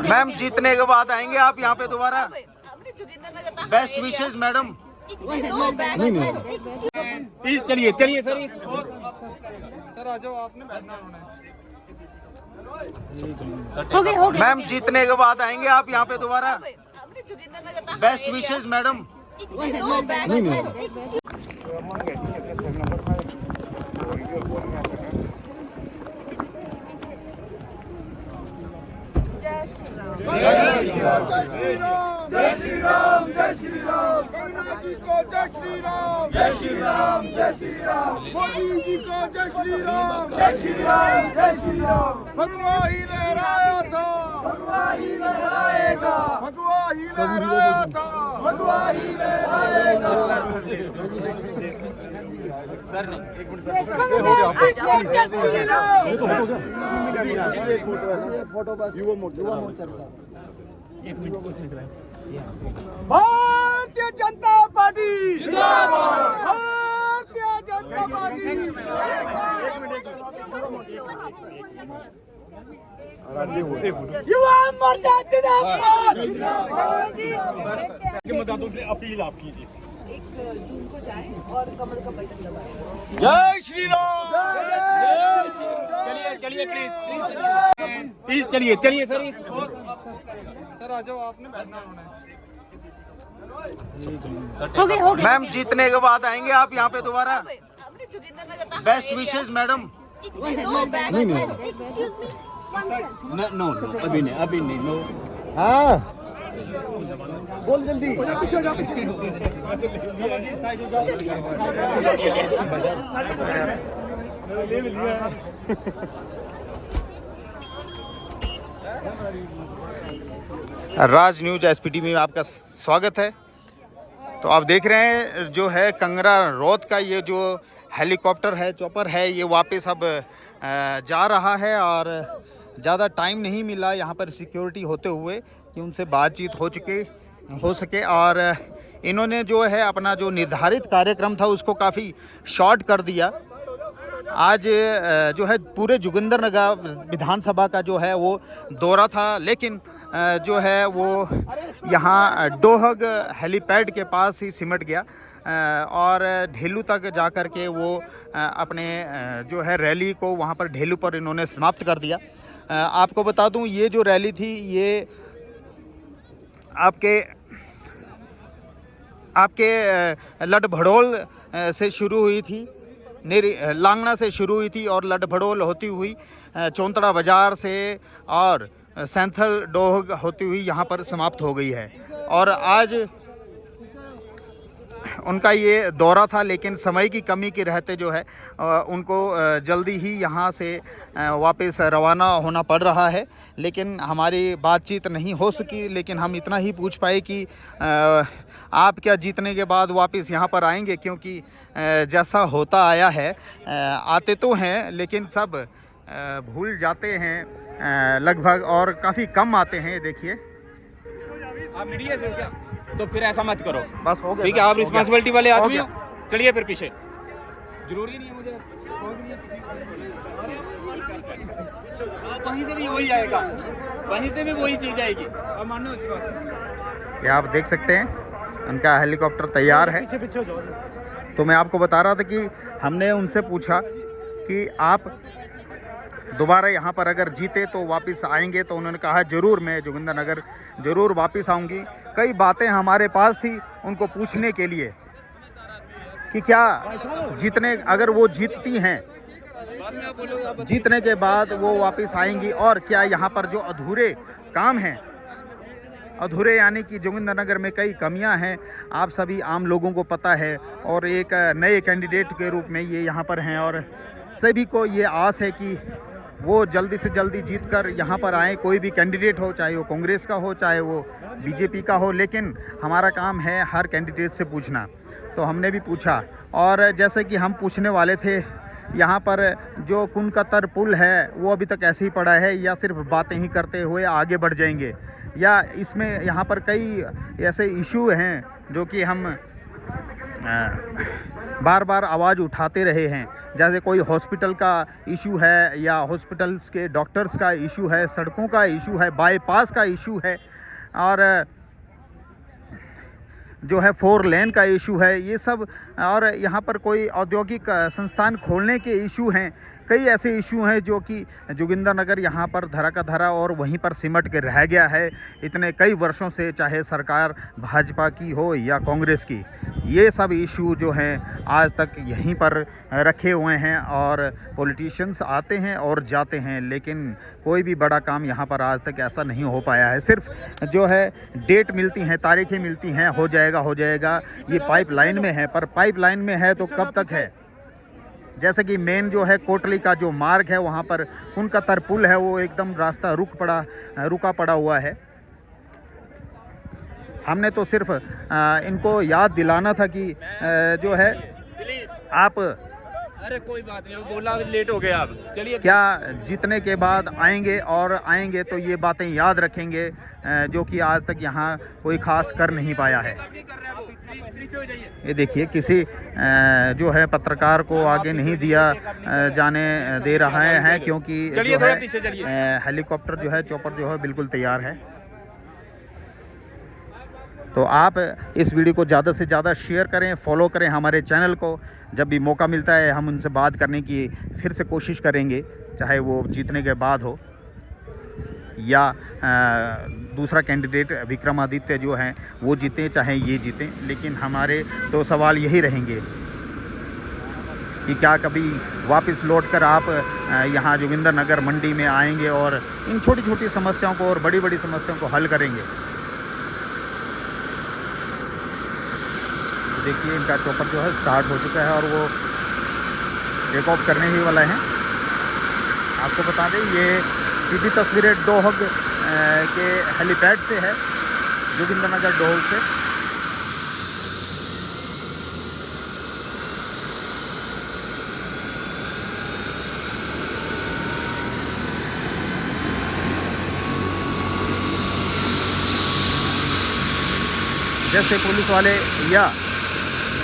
Ma'am जीतने के बाद आएंगे आप यहाँ पे दोबारा? बेस्ट विशेष मैडम। चलिए चलिए सर। सर आ जाओ, आपने बैठना हो गए। मैम जीतने के बाद आएंगे आप यहाँ पे दोबारा? बेस्ट विशेष मैडम। जय श्री राम जय श्री राम जय श्री राम जय श्री राम करुणा जी को जय श्री राम जय श्री राम जय श्री राम मोदी जी को जय श्री राम जय श्री राम जय श्री राम भगवा ही लहराया था भगवा ही लहराएगा भगवा ही लहराया था भगवा ही लहराएगा। सर नहीं फोटो बस युवा मोर्चा भारतीय जनता पार्टी जिंदाबाद भारतीय जनता पार्टी युवा मोर्चा जिंदाबाद। अपील आप कीजिए। 1 जून को जाएं और कमल का बटन दबाएं। जय श्री राम चलिए चलिए प्लीज चलिए चलिए सर। सर आ जाओ, आपने बैठना हो गए। मैम जीतने के बाद आएंगे आप यहाँ पे दोबारा? बेस्ट विशेष मैडम। नो अभी नहीं नो। हाँ बोल जल्दी। राज न्यूज एसपीटी में आपका स्वागत है। तो आप देख रहे हैं जो है कंगरा रोड का ये जो हेलीकॉप्टर है, चॉपर है, ये वापस अब जा रहा है और ज़्यादा टाइम नहीं मिला यहाँ पर सिक्योरिटी होते हुए कि उनसे बातचीत हो सके और इन्होंने जो है अपना जो निर्धारित कार्यक्रम था उसको काफ़ी शॉर्ट कर दिया। आज जो है पूरे जोगिंदरनगर विधानसभा का जो है वो दौरा था, लेकिन जो है वो यहाँ डोहग हेलीपैड के पास ही सिमट गया और ढेलू तक जा कर के वो अपने जो है रैली को वहाँ पर ढेलू पर इन्होंने समाप्त कर दिया। आपको बता दूँ ये जो रैली थी ये आपके लडभड़ोल से शुरू हुई थी, लांगना से शुरू हुई थी और लडभड़ोल होती हुई चौंतड़ा बाज़ार से और सैंथल डोहग होती हुई यहाँ पर समाप्त हो गई है। और आज उनका ये दौरा था, लेकिन समय की कमी के रहते जो है उनको जल्दी ही यहाँ से वापस रवाना होना पड़ रहा है। लेकिन हमारी बातचीत नहीं हो सकी, लेकिन हम इतना ही पूछ पाए कि आप क्या जीतने के बाद वापस यहाँ पर आएंगे? क्योंकि जैसा होता आया है आते तो हैं लेकिन सब भूल जाते हैं लगभग, और काफ़ी कम आते हैं। देखिए आप मीडिया से हो क्या? तो फिर ऐसा मत करो, बस हो गया। ठीक है, आप रिस्पांसिबिलिटी वाले आदमी हो। चलिए फिर पीछे, जरूरी नहीं है मुझे। वहीं से भी वही आएगा, वहीं से भी वही चीज आएगी, अब मानो इस बात। ये आप देख सकते हैं उनका हेलीकॉप्टर तैयार है। तो मैं आपको बता रहा था कि हमने उनसे पूछा कि आप दोबारा यहाँ पर अगर जीते तो वापस आएंगे, तो उन्होंने कहा जरूर, मैं जोगिंदरनगर ज़रूर वापस आऊँगी। कई बातें हमारे पास थी उनको पूछने के लिए कि क्या जीतने, अगर वो जीतती हैं, जीतने के बाद वो वापस आएंगी, और क्या यहाँ पर जो अधूरे काम हैं, अधूरे यानी कि जोगिंदरनगर में कई कमियां हैं, आप सभी आम लोगों को पता है, और एक नए कैंडिडेट के रूप में ये यहाँ पर हैं और सभी को ये आस है कि वो जल्दी से जल्दी जीतकर यहाँ पर आए। कोई भी कैंडिडेट हो, चाहे वो कांग्रेस का हो, चाहे वो बीजेपी का हो, लेकिन हमारा काम है हर कैंडिडेट से पूछना। तो हमने भी पूछा, और जैसे कि हम पूछने वाले थे, यहाँ पर जो कुनकतर पुल है वो अभी तक ऐसे ही पड़ा है या सिर्फ बातें ही करते हुए आगे बढ़ जाएंगे, या इसमें यहाँ पर कई ऐसे इशू हैं जो कि हम बार बार आवाज़ उठाते रहे हैं। जैसे कोई हॉस्पिटल का इशू है या हॉस्पिटल्स के डॉक्टर्स का इशू है, सड़कों का इशू है, बाईपास का इशू है और जो है 4 लेन का इशू है, ये सब, और यहाँ पर कोई औद्योगिक संस्थान खोलने के इशू हैं। कई ऐसे इशू हैं जो कि जोगिंदरनगर यहाँ पर धरा का धरा और वहीं पर सिमट के रह गया है इतने कई वर्षों से, चाहे सरकार भाजपा की हो या कांग्रेस की। ये सब इशू जो हैं आज तक यहीं पर रखे हुए हैं और पॉलिटिशियंस आते हैं और जाते हैं, लेकिन कोई भी बड़ा काम यहाँ पर आज तक ऐसा नहीं हो पाया है। सिर्फ जो है डेट मिलती हैं, तारीखें मिलती हैं, हो जाएगा, ये पाइपलाइन में है। पर पाइपलाइन में है तो कब तक है? जैसे कि मेन जो है कोटली का जो मार्ग है, वहाँ पर कुनकतर पुल है, वो एकदम रास्ता रुका पड़ा हुआ है। हमने तो सिर्फ इनको याद दिलाना था कि जो है आप, अरे कोई बात नहीं, बोला लेट हो गया, आप चलिए। क्या जीतने के बाद आएंगे तो ये बातें याद रखेंगे जो कि आज तक यहाँ कोई खास कर नहीं पाया है। ये देखिए किसी जो है पत्रकार को आगे नहीं दिया जाने दे रहा है क्योंकि जो है हेलीकॉप्टर जो है, चॉपर जो है बिल्कुल तैयार है। तो आप इस वीडियो को ज़्यादा से ज़्यादा शेयर करें, फॉलो करें हमारे चैनल को। जब भी मौका मिलता है हम उनसे बात करने की फिर से कोशिश करेंगे, चाहे वो जीतने के बाद हो या दूसरा कैंडिडेट विक्रमादित्य जो हैं वो जीते, चाहे ये जीतें। लेकिन हमारे तो सवाल यही रहेंगे कि क्या कभी वापस लौटकर आप यहाँ जोगिंदरनगर मंडी में आएंगे और इन छोटी छोटी समस्याओं को और बड़ी बड़ी समस्याओं को हल करेंगे। देखिए इनका चॉपर जो है स्टार्ट हो चुका है और वो टेक ऑफ करने ही वाला है। आपको बता दें ये सीधी तस्वीरें डोहग के हेलीपैड से है, जोगिंदरनगर डोहग से। जैसे पुलिस वाले या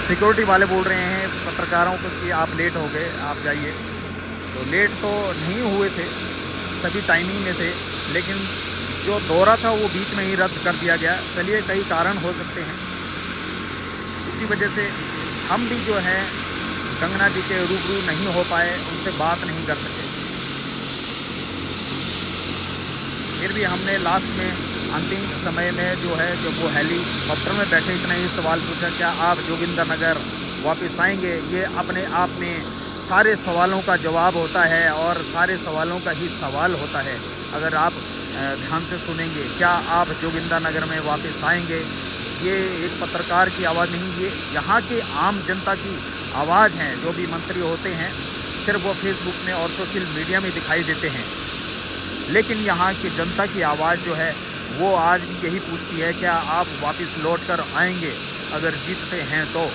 सिक्योरिटी वाले बोल रहे हैं पत्रकारों को कि आप लेट हो गए, आप जाइए, तो लेट तो नहीं हुए थे, सभी टाइमिंग में थे, लेकिन जो दौरा था वो बीच में ही रद्द कर दिया गया। चलिए कई कारण हो सकते हैं, इसी वजह से हम भी जो है कंगना जी के रूबरू नहीं हो पाए, उनसे बात नहीं कर सके। फिर भी हमने लास्ट में अंतिम समय में जो है जब वो हेलीकॉप्टर में बैठे इतना ही सवाल पूछा, क्या आप जोगिंदरनगर वापस आएंगे? ये अपने आप में सारे सवालों का जवाब होता है और सारे सवालों का ही सवाल होता है। अगर आप ध्यान से सुनेंगे, क्या आप जोगिंदरनगर में वापस आएंगे? ये एक पत्रकार की आवाज़ नहीं, ये यहाँ के आम जनता की आवाज़ है। जो भी मंत्री होते हैं सिर्फ वो फेसबुक में और सोशल मीडिया में दिखाई देते हैं, लेकिन यहाँ की जनता की आवाज़ जो है वो आज भी यही पूछती है, क्या आप वापस लौट कर आएंगे अगर जीतते हैं तो।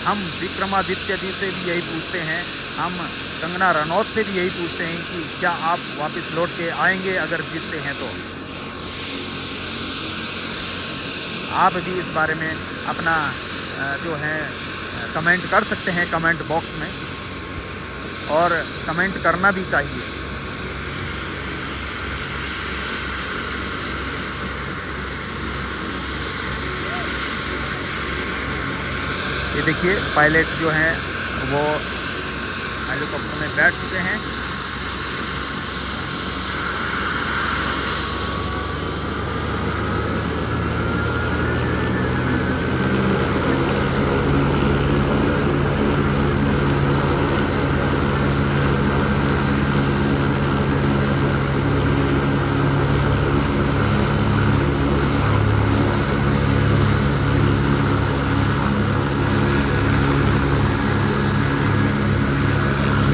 हम विक्रमादित्य जी से भी यही पूछते हैं, हम कंगना रनौत से भी यही पूछते हैं कि क्या आप वापस लौट के आएंगे अगर जीतते हैं तो। आप भी इस बारे में अपना जो है कमेंट कर सकते हैं कमेंट बॉक्स में, और कमेंट करना भी चाहिए। ये देखिए पायलट जो हैं वो हेलीकॉप्टर में बैठ चुके हैं।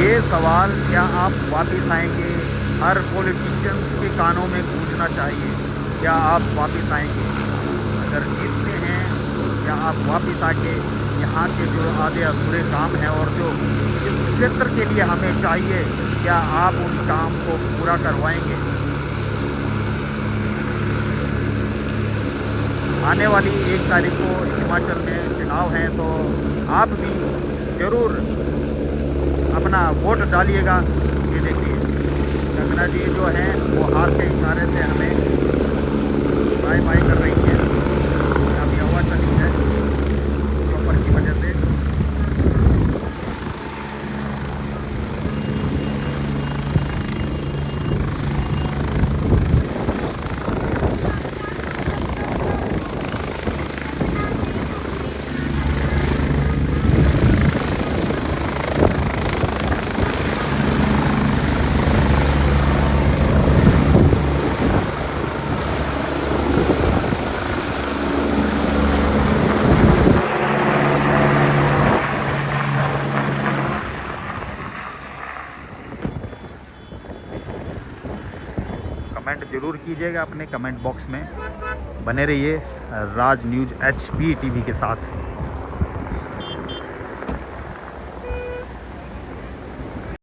ये सवाल क्या आप वापस आएंगे, हर पॉलिटिशियंस के कानों में गूंजना चाहिए। क्या आप वापस आएंगे अगर जीतते हैं? क्या आप वापस आके यहाँ के जो आधे अधूरे काम हैं और जो इस क्षेत्र के लिए हमें चाहिए, क्या आप उन काम को पूरा करवाएंगे? आने वाली 1 तारीख को हिमाचल में चुनाव हैं, तो आप भी ज़रूर अपना वोट डालिएगा। ये देखिए कंगना जी जो हैं वो हाथ के इशारे से हमें बाय बाय कर रही है। अभी हवा चली है प्रॉपर की वजह से। कमेंट ज़रूर कीजिएगा अपने कमेंट बॉक्स में। बने रहिए राज न्यूज़ HB TV के साथ।